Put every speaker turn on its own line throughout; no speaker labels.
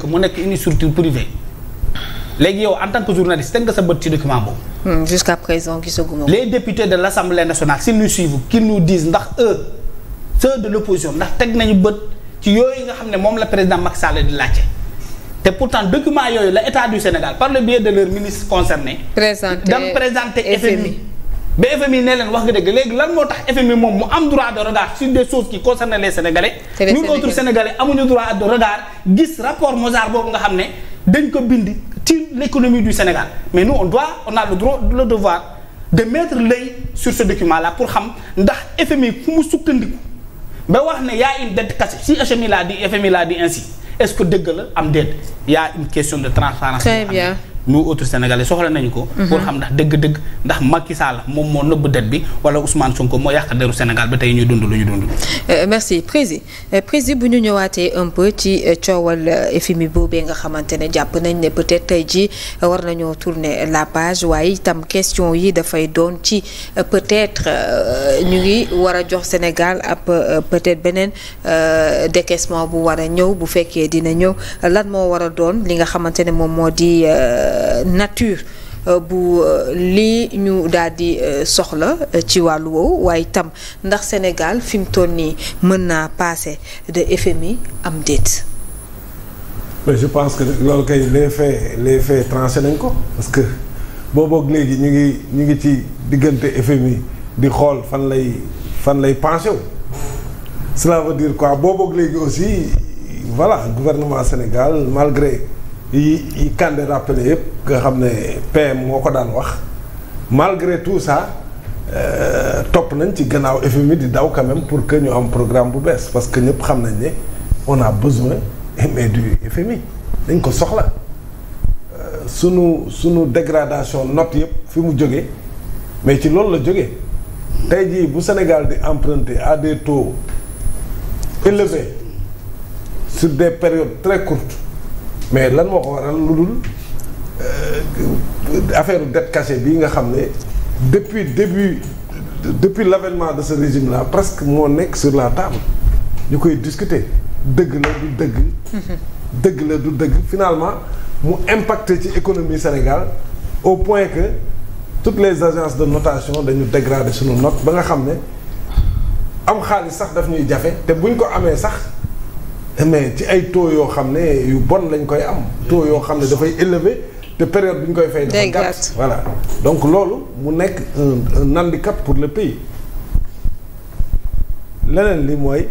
que mu nekk une structure privée léegi yow en tant que journaliste teg nga sa bët ci document boobu.
Jusqu'à présent gisaguma.
Les députés de l'Assemblée nationale s'ils nous suivent qu'ils nous disent ndax ceux de l'opposition ndax teg nañu bët ci yooyu nga xam ne moom la président Macky Sall di laajte te pourtant document yooyu la état du Sénégal par le biais de leur ministre concerné. présenter FMI. ba FMI ne leen wax nga dëgg léegi lan moo tax FMI moom mu am droit de regard sur des choses qui concernent les Sénégalais. ñun autres Sénégalais amuñu droit de regard gis rapport Mozart boobu nga xam ne dañ ko bind ci l'économie du Sénégal mais nous on a le droit le devoir de mettre l'œil sur ce document là pour xam ndax FMI fu mu sukkandiku ba wax ne y a une dette cachée si FMI l'a dit ainsi est-ce que dëgg la am déet y a une question de transparence.
Très bien.
nous autres Sénégalais soxla nañu ko. pour xam ndax dëgg-dëgg ndax Macky Sall moom moo nëbb det bi wala Ousmane Sonko moo yàq deru Sénégal ba tey ñuy dund lu ñu dund.
merci Prési bu ñu ñëwaatee un peu ci coowal FMI boobee nga xamante ne jàpp nañ ne peut-être tey jii war nañoo tourner la page waaye itam question yi dafay doon ci peut-être ñu ngi war a jox Sénégal ab peut-être beneen décaissement bu war a ñëw bu fekkee dina ñëw lan moo war a doon li nga xamante ne moom moo di. Nature bu lii ñu daal di soxla ci wàllu woowu waaye itam ndax Sénégal fi mu toll nii mën naa passer de FMI am déet.
mais je pense que loolu kay les faits tranché nañ ko parce que booboog léegi ñu ngi ci diggante FMI di xool fan lay penché wu. cela veut dire quoi booboog léegi aussi voilà gouvernement Sénégal malgré. yi Kandé rappelé yëpp nga xam ne PM moo ko daan wax malgré tout ça topp nañ ci gannaaw FMI di daw quand même pour que ñu am programme bu bees parce que ñëpp xam nañ ne on a besoin mais du FMI dañ ko soxla sunu dégradation note yëpp fi mu jógee mais ci loolu la jógee tey jii bu Sénégal di emprunter à des taux élevés sur des périodes très courtes mais lan moo ko waral lu dul affaire dette cachée bii nga xam ne depuis l'avènement de ce régime là presque moo nekk sur la table ñu koy discuter dëgg la du dëgg. dëgg la du dëgg finalement mu impacté ci économie Sénégal au point que toutes les agences de notation dañu dégrader suñu note ba nga xam ne am xaalis sax daf ñuy jafe te buñ ko amee sax. mais ci ay taux yoo xam ne yu bon lañ koy am taux yoo xam ne dafay élevé te période bi ñu koy fay dafa gàtt voilà donc loolu mu nekk un handicap pour le pays leneen li mooy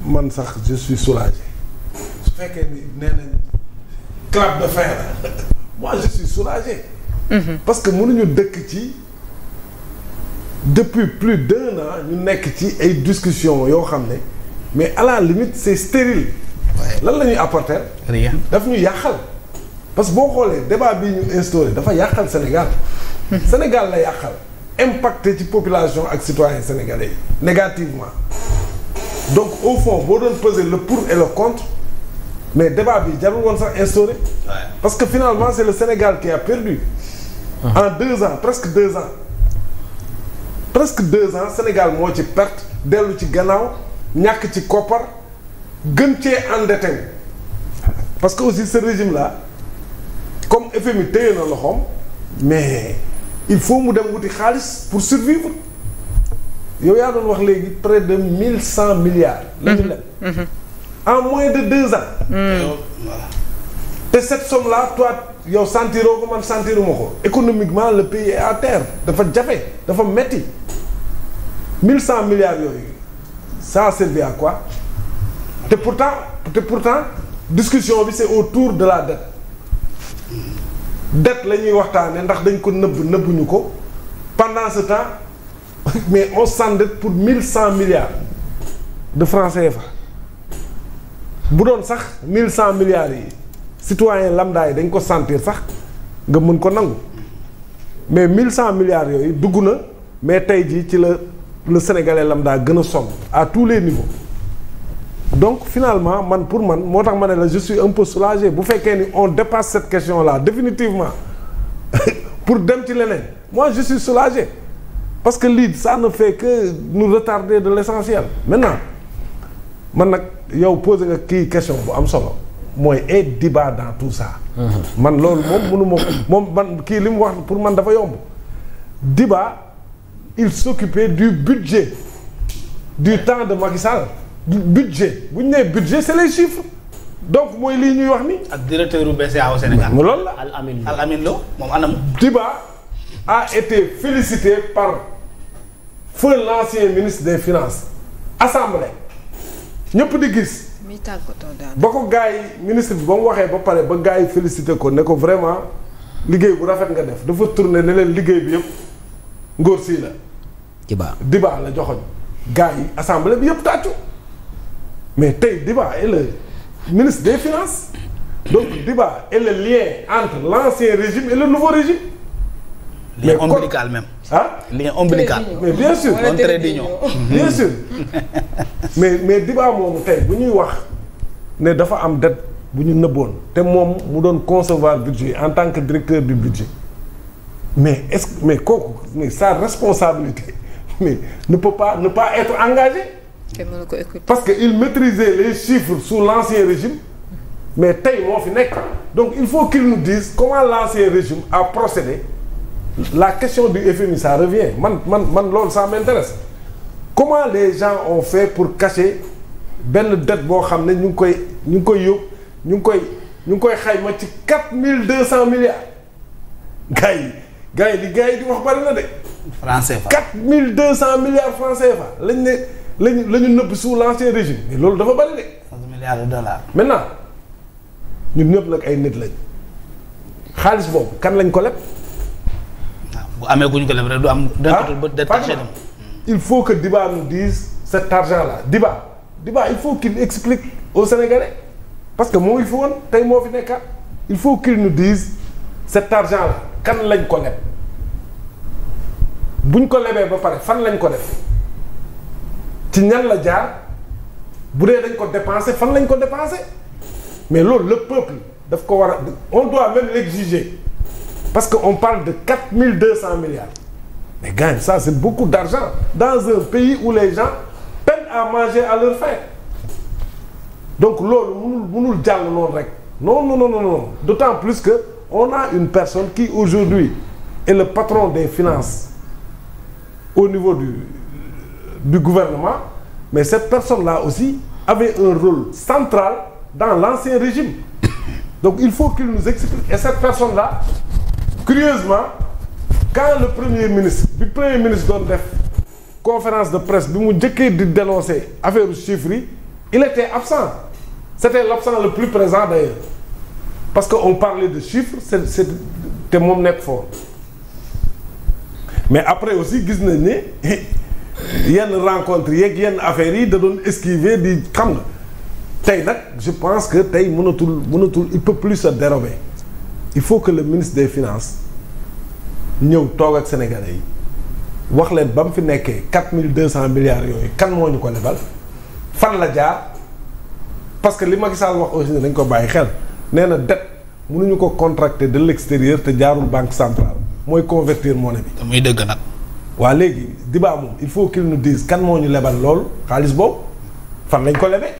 man sax je suis soulagé su fekkee ni nee nañ clap de fin la moi je suis soulagé parce que mënuñu dëkk ci depuis plus d'1 an ñu nekk ci ay discussions yoo xam ne mais à la limite c'est stérile. lan la ñuy apporter.
rien
daf ñu yàqal. parce que boo xoolee débat bii ñu instauré dafa yàqal Sénégal. Sénégal la yàqal. impacté ci population ak citoyens sénégalais yi négativement. donc au fond boo doon peser le pour et le contre mais débat bi jarul woon sax instauré. parce que finalement c'est le Sénégal qui a perdu. en 2 ans presque 2 ans. presque 2 ans Sénégal moo ci perte dellu ci gannaaw. ñàkk ci koppar gën cee endetté parce que aussi ce régime là comme FMI téye na loxoom mais il faut mu dem wuti xaalis pour survivre yow yaa doon wax léegi près de 1100 milliards. la ñu leen en moins de 2 ans. te cette somme là toi yow sentiroo ko man sentiruma ko économiquement le pays est à terre dafa jafe dafa metti 1100 milliards yooyu. ça a servi à quoi te pourtant discussion bi c'est autour de la dette la ñuy waxtaane ndax dañ ko nëbbuñu ko pendant ce temps mais on s'endette pour 1100 milliards de francs CFA bu doon sax 1100 milliards yi citoyen lambda yi dañ ko sentir sax nga mën ko nangu mais 1100 milliards yooyu dugg na mais tey jii ci le Sénégalais lambda gën a sonn à tous les niveaux donc finalement pour man moo tax ma ne la je suis un peu soulagé bu fekkee ni on dépasse cette question là définitivement pour dem ci leneen moi je suis soulagé parce que lii ça ne fait que nous retarder de l'essentiel maintenant man nag yow posé nga kii question bu am solo mooy et débat dans tout ça. man loolu moom man kii li mu wax pour man dafa yomb. Diba il s'occupait du budget du temps de Macky Sall. Du budget bu ñu nee budget c'est les chiffres donc mooy lii ñuy wax ni. ak
directeur bu BCEAO au Sénégal.
loolu la
Al Amin Lo moom anam.
Diba a été félicité par feu l'ancien ministre des finances assemblée ñëpp di gis.
mi tàggatoo daal.
ba ko gars yi ministre bi ba mu waxee ba pare ba gars yi félicité ko ne ko vraiment liggéey bu rafet nga def dafa tourné ne leen liggéey bi yëpp ngóor sii la. Diba la joxoñ gars yi assemblée bi yëpp tàccu mais tey Diba est le ministre des finances donc Diba est le lien entre l'ancien régime et le nouveau régime.
lien ombilical même.
ah
lien ombilical.
mais bien sûr
un trait d'union.
bien sûr mais Diba moomu tey bu ñuy wax ne dafa am dette bu ñu nëbboon te moom mu doon concevoir budget en tant que directeur du budget mais est-ce que mais kooku mais sa responsabilité mais ne peut pas être engagé. parce que il maîtrisait les chiffres sous l'ancien régime mais tey moo fi nekk donc il faut qu'il nous dise comment l'ancien régime a procédé. La question du FMI ça revient man loolu ça m'intéresse comment les gens ont fait pour cacher benn dette boo xam ne ñu ngi koy xayma ci 4200 milliards gars yi di wax bari na de.
franc CFA
4200 milliards francs CFA la ñu nëbb sous l'ancien régime mais loolu dafa bari de.
11 milliards de dollars.
maintenant ñun ñëpp nag ay nit lañ xaalis boobu kan lañ ko leb.
bu amee ku ñu ko leb rek du am.
il faut que Diba nous dise cet argent là Diba il faut qu'il explique aux Sénégalais parce que moo ngi fi woon tey moo fi nekkaat il faut qu'il nous dise cet argent là kan lañ ko leb buñ ko lebee ba pare fan lañ ko def ci ñan la jaar bu dee dañ ko dépenser fan lañ ko dépenser mais loolu le peuple daf ko war a on doit même l'exiger. Parce qu'on parle de 4200 milliards. Mais gars, ça c'est beaucoup d'argent dans un pays où les gens peinent à manger à leur faim. Donc loolu mënul jàll noonu rek. Non. D'autant plus que on a une personne qui aujourd'hui est le patron des finances au niveau du gouvernement. Mais cette personne-là aussi avait un rôle central dans l'ancien régime. Donc il faut qu'il nous explique. Et cette personne-là, curieusement, quand le premier ministre doon def conférence de presse bi mu njëkkee di dénoncer affaire chiffres yi il était absent. C'était l'absent le plus présent d'ailleurs parce que on parlait de chiffres c'est te moom nekk fort mais après aussi gis nañ ne yenn rencontres yeeg yenn affaires yi da doon esquiver di xam nga tey nag je pense que tey mënatul il peut plus se dérober. Il faut que le ministre des finances ñëw toog ak sénégalais yi wax leen ba mu fi nekkee 4200 milliards yooyu kan moo ñu ko lebal fan la jaar parce que li Macky Sall wax aussi dañ ko bàyyi xel nee na dette mënuñu ko contracter de l'extérieur te jaarul banque centrale mooy convertir monnaie bi.
muy dëgg nag.
waa léegi Diba moom il faut qu'il nous dise kan moo ñu lebal loolu xaalis boobu fan lañ ko lebee.